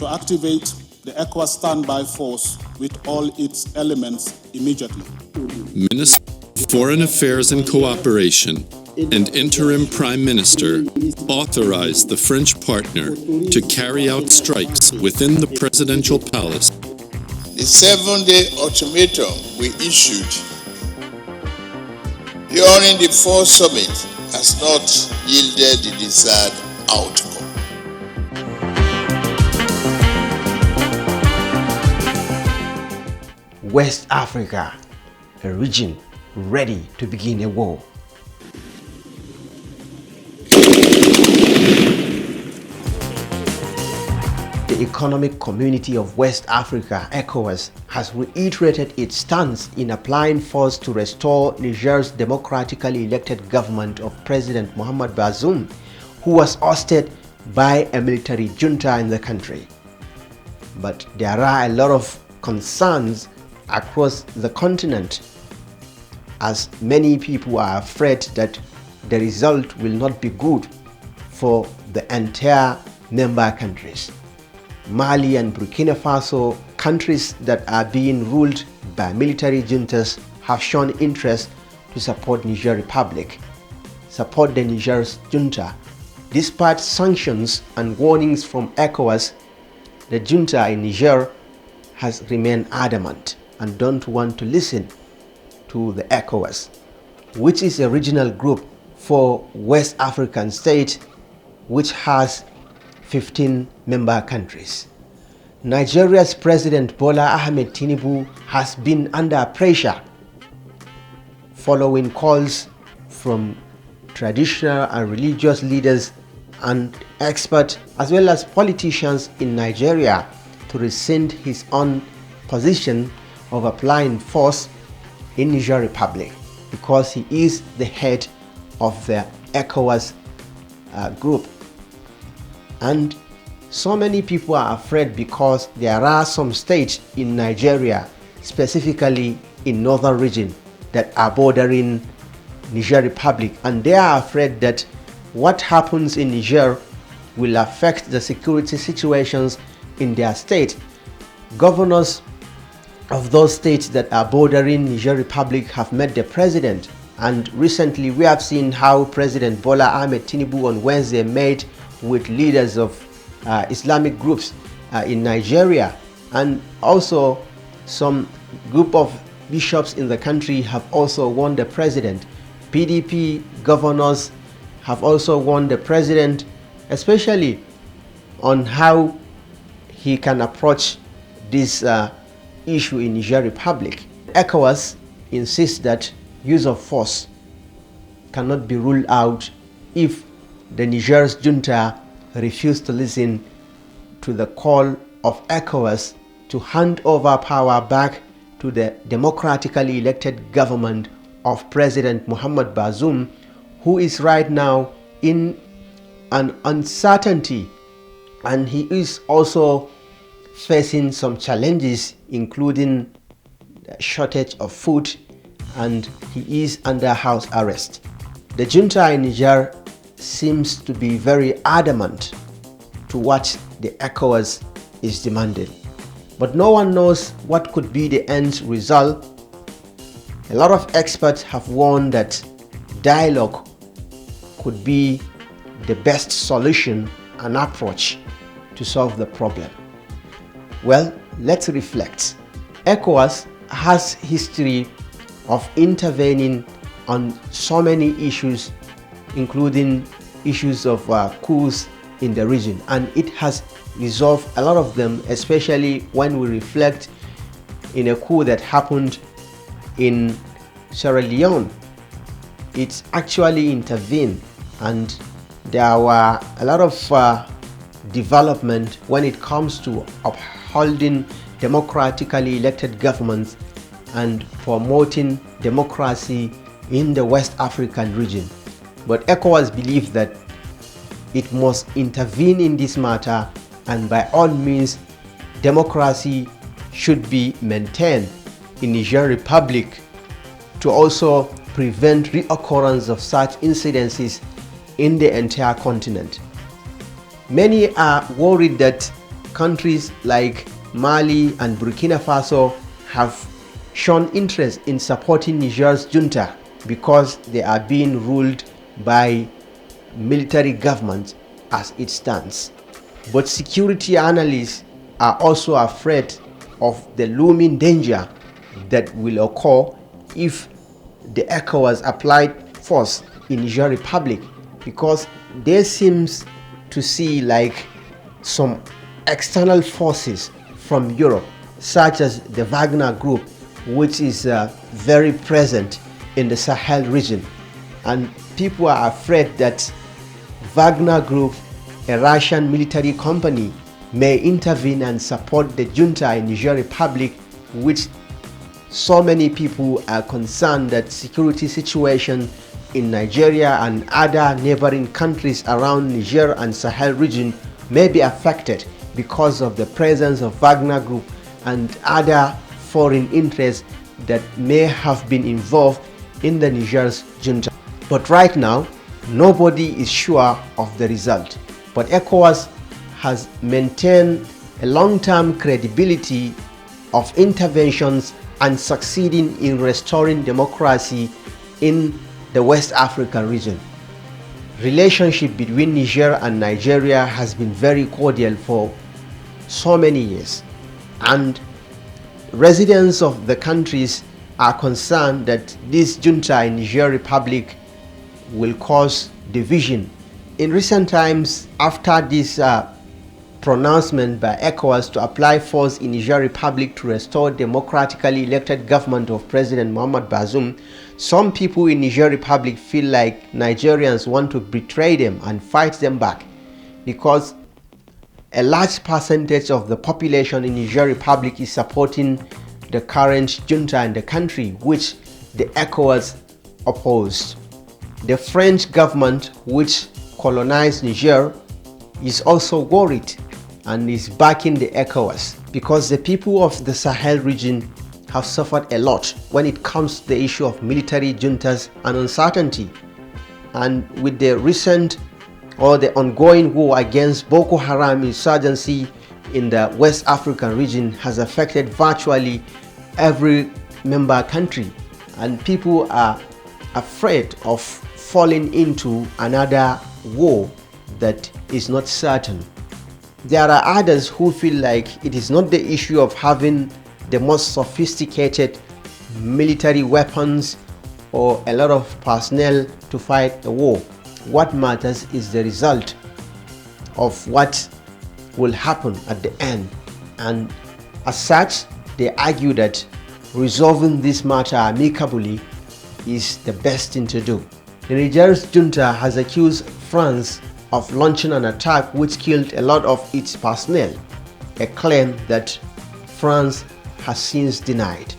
to activate the ECOWAS standby force with all its elements immediately. Minister of Foreign Affairs and Cooperation and Interim Prime Minister authorized the French partner to carry out strikes within the presidential palace. The 7-day ultimatum we issued during the fourth summit has not yielded the desired outcome. West Africa, a region ready to begin a war. The Economic Community of West Africa, ECOWAS, has reiterated its stance in applying force to restore Niger's democratically elected government of President Mohamed Bazoum, who was ousted by a military junta in the country. But there are a lot of concerns across the continent, as many people are afraid that the result will not be good for the entire member countries. Mali and Burkina Faso, countries that are being ruled by military juntas, have shown interest to support Niger Republic, support the Niger junta. Despite sanctions and warnings from ECOWAS, the junta in Niger has remained adamant and don't want to listen to the ECOWAS, which is a regional group for West African states which has 15 member countries. Nigeria's President Bola Ahmed Tinubu has been under pressure following calls from traditional and religious leaders and experts as well as politicians in Nigeria to rescind his own position of applying force in Niger Republic, because he is the head of the ECOWAS group. And so many people are afraid because there are some states in Nigeria, specifically in northern region, that are bordering Niger Republic, and they are afraid that what happens in Niger will affect the security situations in their state. Governors of those states that are bordering Niger Republic have met the president, and recently we have seen how President Bola Ahmed Tinubu on Wednesday met with leaders of Islamic groups in Nigeria, and also some group of bishops in the country have also warned the president. PDP governors have also warned the president, especially on how he can approach this issue in Niger Republic. ECOWAS insists that use of force cannot be ruled out if the Niger's junta refused to listen to the call of ECOWAS to hand over power back to the democratically elected government of President Mohamed Bazoum, who is right now in an uncertainty, and he is also facing some challenges, including a shortage of food, and he is under house arrest. The junta in Niger seems to be very adamant to what the ECOWAS is demanding, but no one knows what could be the end result. A lot of experts have warned that dialogue could be the best solution and approach to solve the problem. Well, let's reflect. ECOWAS has history of intervening on so many issues, including issues of coups in the region, and it has resolved a lot of them, especially when we reflect in a coup that happened in Sierra Leone. It actually intervened, and there were a lot of development when it comes to upholding democratically elected governments and promoting democracy in the West African region. But ECOWAS believes that it must intervene in this matter, and by all means democracy should be maintained in Niger Republic to also prevent reoccurrence of such incidences in the entire continent. Many are worried that countries like Mali and Burkina Faso have shown interest in supporting Niger's junta because they are being ruled by military government as it stands. But security analysts are also afraid of the looming danger that will occur if the ECOWAS applied force in Niger Republic, because there seems to see like some external forces from Europe, such as the Wagner Group, which is very present in the Sahel region. And people are afraid that Wagner Group, a Russian military company, may intervene and support the junta in Niger Republic, which so many people are concerned that security situation in Nigeria and other neighboring countries around Niger and Sahel region may be affected because of the presence of Wagner Group and other foreign interests that may have been involved in the Niger's junta. But right now, nobody is sure of the result. But ECOWAS has maintained a long-term credibility of interventions and succeeding in restoring democracy in the West African region. Relationship between Niger and Nigeria has been very cordial for so many years, and residents of the countries are concerned that this junta in Niger Republic will cause division. In recent times, after this pronouncement by ECOWAS to apply force in Niger Republic to restore democratically elected government of President Mohamed Bazoum, some people in Niger Republic feel like Nigerians want to betray them and fight them back, because a large percentage of the population in Niger Republic is supporting the current junta in the country, which the ECOWAS opposed. The French government, which colonized Niger, is also worried and is backing the ECOWAS, because the people of the Sahel region have suffered a lot when it comes to the issue of military juntas and uncertainty. And with the recent or the ongoing war against Boko Haram insurgency in the West African region has affected virtually every member country, and people are afraid of falling into another war that is not certain. There are others who feel like it is not the issue of having the most sophisticated military weapons or a lot of personnel to fight the war. What matters is the result of what will happen at the end, and as such they argue that resolving this matter amicably is the best thing to do. The Niger's junta has accused France of launching an attack which killed a lot of its personnel, a claim that France has since denied.